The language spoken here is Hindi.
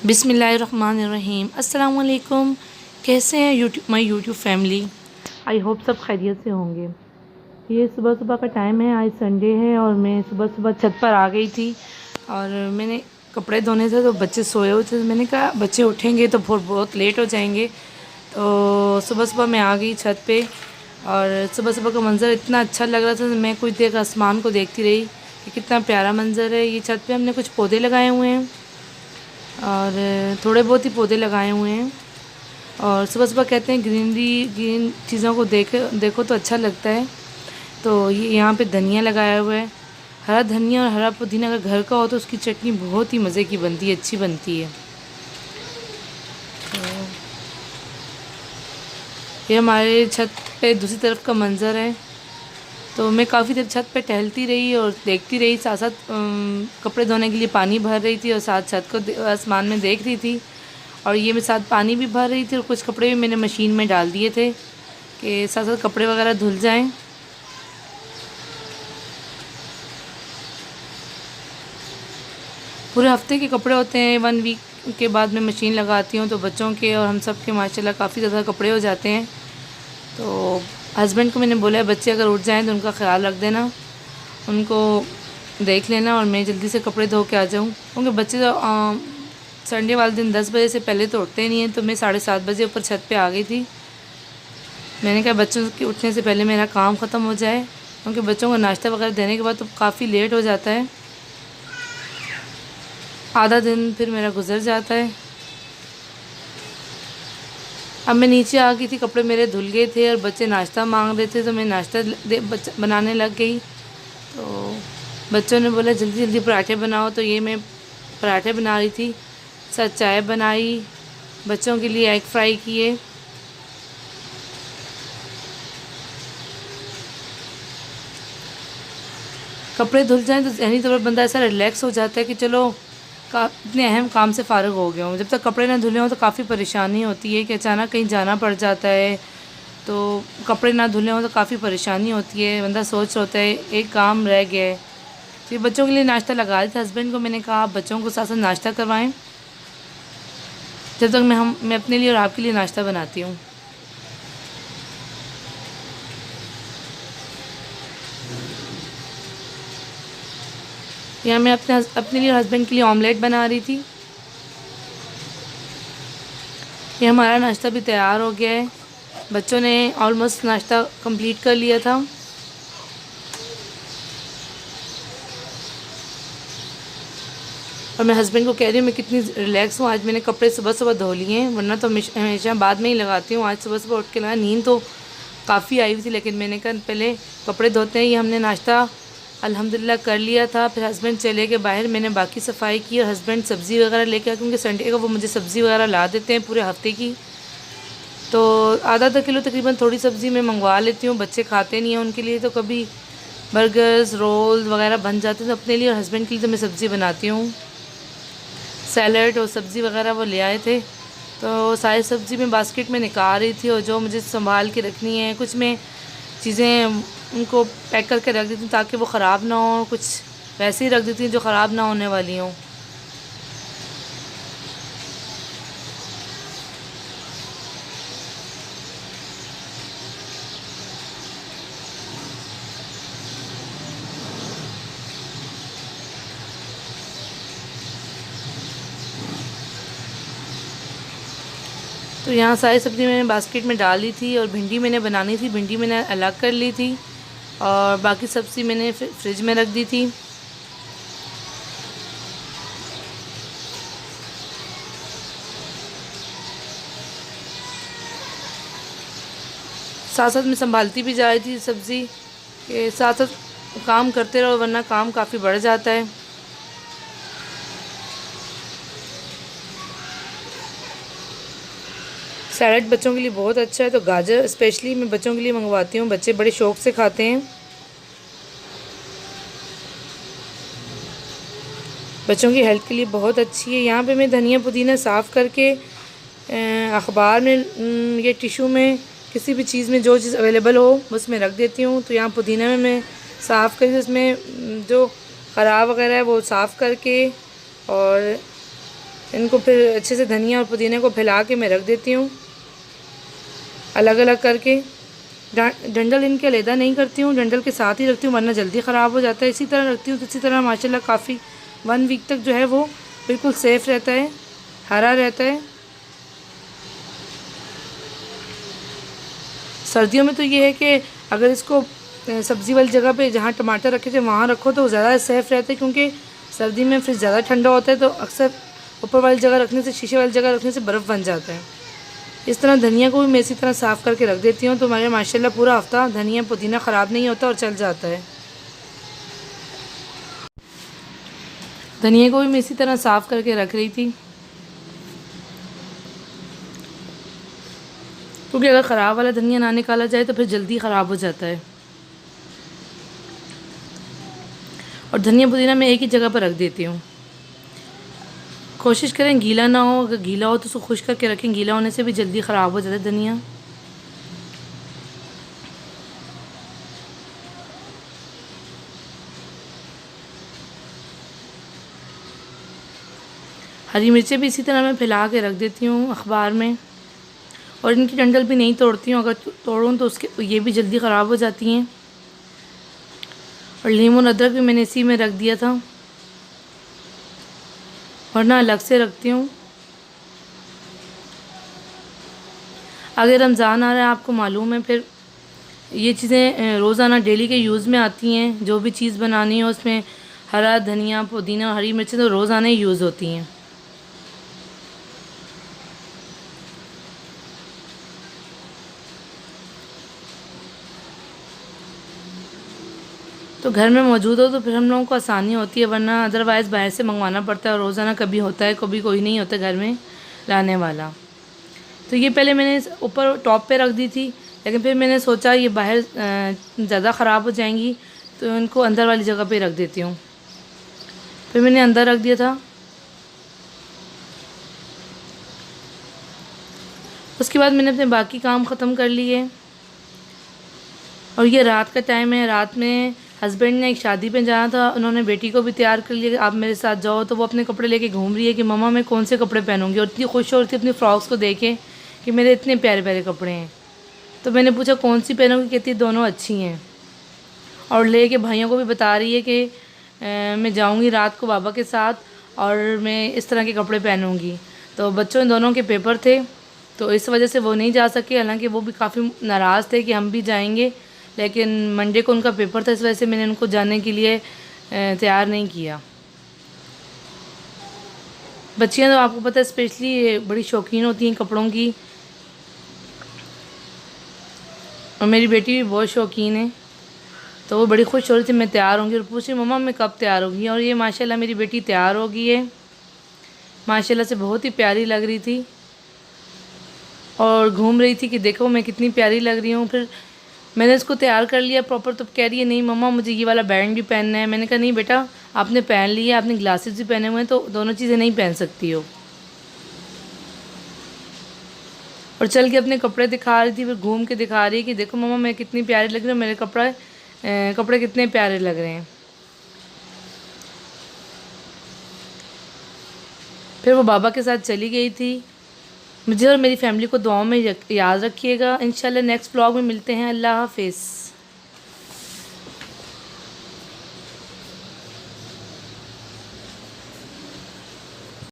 बिस्मिल्लाहिर्रहमानिर्रहीम। अस्सलाम वालेकुम। कैसे हैं यूट्यूब फैमिली? आई होप सब खैरियत से होंगे। ये सुबह सुबह का टाइम है, आज संडे है और मैं सुबह सुबह छत पर आ गई थी और मैंने कपड़े धोने थे तो बच्चे सोए हुए थे। मैंने कहा बच्चे उठेंगे तो बहुत लेट हो जाएंगे, तो सुबह सुबह मैं आ गई छत पे और सुबह सुबह का मंज़र इतना अच्छा लग रहा था। मैं कुछ देर आसमान को देखती रही कि कितना प्यारा मंज़र है। ये छत पे हमने कुछ पौधे लगाए हुए हैं और थोड़े बहुत ही पौधे लगाए हुए हैं। और सुबह सुबह कहते हैं ग्रीन चीज़ों को देखो तो अच्छा लगता है। तो ये यहाँ पे धनिया लगाया हुआ है, हरा धनिया और हरा पुदीना अगर घर का हो तो उसकी चटनी बहुत ही मज़े की बनती है, अच्छी बनती है। तो ये हमारे छत पे दूसरी तरफ का मंज़र है। तो मैं काफ़ी देर छत पे टहलती रही और देखती रही, साथ साथ कपड़े धोने के लिए पानी भर रही थी और साथ छत को आसमान में देख रही थी। और ये मैं साथ पानी भी भर रही थी और कुछ कपड़े भी मैंने मशीन में डाल दिए थे कि साथ साथ कपड़े वगैरह धुल जाएं। पूरे हफ्ते के कपड़े होते हैं, 1 वीक के बाद मैं मशीन लगाती हूँ तो बच्चों के और हम सब के माशाल्लाह काफ़ी ज़्यादा कपड़े हो जाते हैं। तो हस्बैंड को मैंने बोला है बच्चे अगर उठ जाएं तो उनका ख्याल रख देना, उनको देख लेना और मैं जल्दी से कपड़े धो के आ जाऊँ, क्योंकि बच्चे तो संडे वाले दिन 10 बजे से पहले तो उठते नहीं हैं। तो मैं 7:30 बजे ऊपर छत पे आ गई थी। मैंने कहा बच्चों के उठने से पहले मेरा काम ख़त्म हो जाए, क्योंकि बच्चों को नाश्ता वगैरह देने के बाद तो काफ़ी लेट हो जाता है, आधा दिन फिर मेरा गुजर जाता है। अब मैं नीचे आ गई थी, कपड़े मेरे धुल गए थे और बच्चे नाश्ता मांग रहे थे तो मैं नाश्ता बनाने लग गई। तो बच्चों ने बोला जल्दी जल्दी पराठे बनाओ, तो ये मैं पराठे बना रही थी, साथ चाय बनाई, बच्चों के लिए एग फ्राई किए। कपड़े धुल जाएं तो जहनी तौर पर बंदा ऐसा रिलैक्स हो जाता है कि चलो इतने अहम काम से फ़ारिग हो गया हूँ। जब तक कपड़े ना धुले हों तो काफ़ी परेशानी होती है कि अचानक कहीं जाना पड़ जाता है, तो कपड़े ना धुले हों तो काफ़ी परेशानी होती है। बंदा सोच होता है एक काम रह गया है। तो ये बच्चों के लिए नाश्ता लगा दिया था। हस्बैंड को मैंने कहा आप बच्चों को साथ साथ नाश्ता करवाएं, जब तक मैं अपने लिए और आपके लिए नाश्ता बनाती हूँ। यहाँ मैं अपने लिए और हस्बैंड के लिए ऑमलेट बना रही थी। ये हमारा नाश्ता भी तैयार हो गया है, बच्चों ने ऑलमोस्ट नाश्ता कंप्लीट कर लिया था। और मैं हस्बैंड को कह रही हूँ मैं कितनी रिलैक्स हूँ, आज मैंने कपड़े सुबह सुबह धो लिए हैं, वरना तो हमेशा बाद में ही लगाती हूँ। आज सुबह सुबह उठ के लगा, नींद तो काफ़ी आई हुई थी लेकिन मैंने कहा पहले कपड़े धोते हैं। ये हमने नाश्ता अल्हम्दुलिल्लाह कर लिया था, फिर हस्बैंड चले गए बाहर, मैंने बाकी सफाई की और हस्बैंड सब्ज़ी वगैरह लेके आए, क्योंकि संडे को वो मुझे सब्ज़ी वगैरह ला देते हैं पूरे हफ्ते की। तो आधा किलो तकरीबन थोड़ी सब्ज़ी मैं मंगवा लेती हूँ, बच्चे खाते नहीं हैं, उनके लिए तो कभी बर्गर्स रोल वगैरह बन जाते हैं, तो अपने लिए और हस्बैंड के लिए तो मैं सब्ज़ी बनाती हूँ। सैलड और सब्ज़ी वगैरह वो ले आए थे, तो सारी सब्ज़ी मैं बास्केट में निकाल रही थी और जो मुझे संभाल के रखनी है कुछ मैं चीज़ें उनको पैक करके रख देती हूँ ताकि वो ख़राब ना हो, कुछ वैसे ही रख देती हूँ जो ख़राब ना होने वाली हों। तो यहाँ सारी सब्ज़ी मैंने बास्केट में डाल ली थी और भिंडी मैंने बनानी थी, भिंडी मैंने अलग कर ली थी और बाकी सब्ज़ी मैंने फ्रिज में रख दी थी। साथ साथ मैं संभालती भी जा रही थी सब्ज़ी के साथ साथ, काम करते रहो वरना काम काफ़ी बढ़ जाता है। सैलड बच्चों के लिए बहुत अच्छा है, तो गाजर स्पेशली मैं बच्चों के लिए मंगवाती हूँ, बच्चे बड़े शौक़ से खाते हैं। बच्चों की हेल्थ के लिए बहुत अच्छी है। यहाँ पे मैं धनिया पुदीना साफ़ करके अखबार में या टिशू में किसी भी चीज़ में जो चीज़ अवेलेबल हो उसमें रख देती हूँ। तो यहाँ पुदीना में मैं साफ़ करके उसमें जो ख़राब वगैरह है वो साफ़ करके और इनको फिर अच्छे से धनिया और पुदीने को फैला के मैं रख देती हूँ अलग अलग करके। डंडल इनके अलहदा नहीं करती हूँ, डंडल के साथ ही रखती हूँ वरना जल्दी ख़राब हो जाता है। इसी तरह रखती हूँ तो इसी तरह माशाल्लाह काफ़ी 1 वीक तक जो है वो बिल्कुल सेफ़ रहता है, हरा रहता है। सर्दियों में तो ये है कि अगर इसको सब्ज़ी वाली जगह पे जहाँ टमाटर रखे थे वहाँ रखो तो ज़्यादा सेफ़ रहता है, क्योंकि सर्दी में फिर ज़्यादा ठंडा होता है तो अक्सर ऊपर वाली जगह रखने से, शीशे वाली जगह रखने से बर्फ़ बन जाता है। इस तरह धनिया को भी मैं इसी तरह साफ़ करके रख देती हूँ तो हमारे माशाल्लाह पूरा हफ़्ता धनिया पुदीना ख़राब नहीं होता और चल जाता है। धनिया को भी मैं इसी तरह साफ़ करके रख रही थी, क्योंकि अगर ख़राब वाला धनिया ना निकाला जाए तो फिर जल्दी ख़राब हो जाता है। और धनिया पुदीना मैं एक ही जगह पर रख देती हूँ। कोशिश करें गीला ना हो, अगर गीला हो तो उसको खुश्क करके रखें, गीला होने से भी जल्दी ख़राब हो जाता है धनिया। हरी मिर्चें भी इसी तरह मैं फैला के रख देती हूँ अखबार में, और इनकी डंडल भी नहीं तोड़ती हूँ, अगर तोड़ूँ तो उसके ये भी जल्दी ख़राब हो जाती हैं। और लीमू अदरक भी मैंने इसी में रख दिया था, वरना अलग से रखती हूँ। अगर रमज़ान आ रहा है, आपको मालूम है, फिर ये चीज़ें रोज़ाना डेली के यूज़ में आती हैं। जो भी चीज़ बनानी हो उसमें हरा धनिया पुदीना और हरी मिर्चें तो रोज़ाना ही यूज़ होती हैं। तो घर में मौजूद हो तो फिर हम लोगों को आसानी होती है, वरना अदरवाइज़ बाहर से मंगवाना पड़ता है और रोज़ाना कभी होता है, कभी कोई नहीं होता घर में लाने वाला। तो ये पहले मैंने ऊपर टॉप पे रख दी थी, लेकिन फिर मैंने सोचा ये बाहर ज़्यादा ख़राब हो जाएंगी तो इनको अंदर वाली जगह पे रख देती हूँ। फिर मैंने अंदर रख दिया था। उसके बाद मैंने अपने बाकी काम ख़त्म कर लिए और ये रात का टाइम है। रात में हस्बैंड ने एक शादी पे जाना था, उन्होंने बेटी को भी तैयार कर लिया कि आप मेरे साथ जाओ। तो वो अपने कपड़े लेके घूम रही है कि मम्मा मैं कौन से कपड़े पहनूंगी, और इतनी खुश हो रही थी अपनी फ़्रॉक्स को देखे कि मेरे इतने प्यारे प्यारे कपड़े हैं। तो मैंने पूछा कौन सी पहनोगी, कहती दोनों अच्छी हैं, और ले के भाइयों को भी बता रही है कि मैं जाऊँगी रात को बाबा के साथ और मैं इस तरह के कपड़े पहनूँगी। तो बच्चों दोनों के पेपर थे तो इस वजह से वो नहीं जा सके, हालांकि वो भी काफ़ी नाराज़ थे कि हम भी जाएंगे, लेकिन मंडे को उनका पेपर था, इस वजह से मैंने उनको जाने के लिए तैयार नहीं किया। बच्चियां तो आपको पता है स्पेशली बड़ी शौकीन होती हैं कपड़ों की, और मेरी बेटी भी बहुत शौकीन है। तो वो बड़ी खुश हो रही थी मैं तैयार होंगी, और पूछ रही मम्मा मैं कब तैयार होगी। और ये माशाल्लाह मेरी बेटी तैयार हो गई है, माशाल्लाह से बहुत ही प्यारी लग रही थी और घूम रही थी कि देखो मैं कितनी प्यारी लग रही हूँ। फिर मैंने इसको तैयार कर लिया प्रॉपर, तो कह रही है नहीं मम्मा मुझे ये वाला बैंड भी पहनना है। मैंने कहा नहीं बेटा आपने पहन लिया, आपने ग्लासेस भी पहने हुए हैं, तो दोनों चीज़ें नहीं पहन सकती हो। और चल के अपने कपड़े दिखा रही थी, फिर घूम के दिखा रही है कि देखो मम्मा मैं कितनी प्यारी लग रही हूँ, मेरे कपड़े कितने प्यारे लग रहे हैं। फिर वो बाबा के साथ चली गई थी। मुझे और मेरी फैमिली को दुआओं में याद रखिएगा। इंशाल्लाह नेक्स्ट व्लॉग में मिलते हैं। अल्लाह हाफिज़।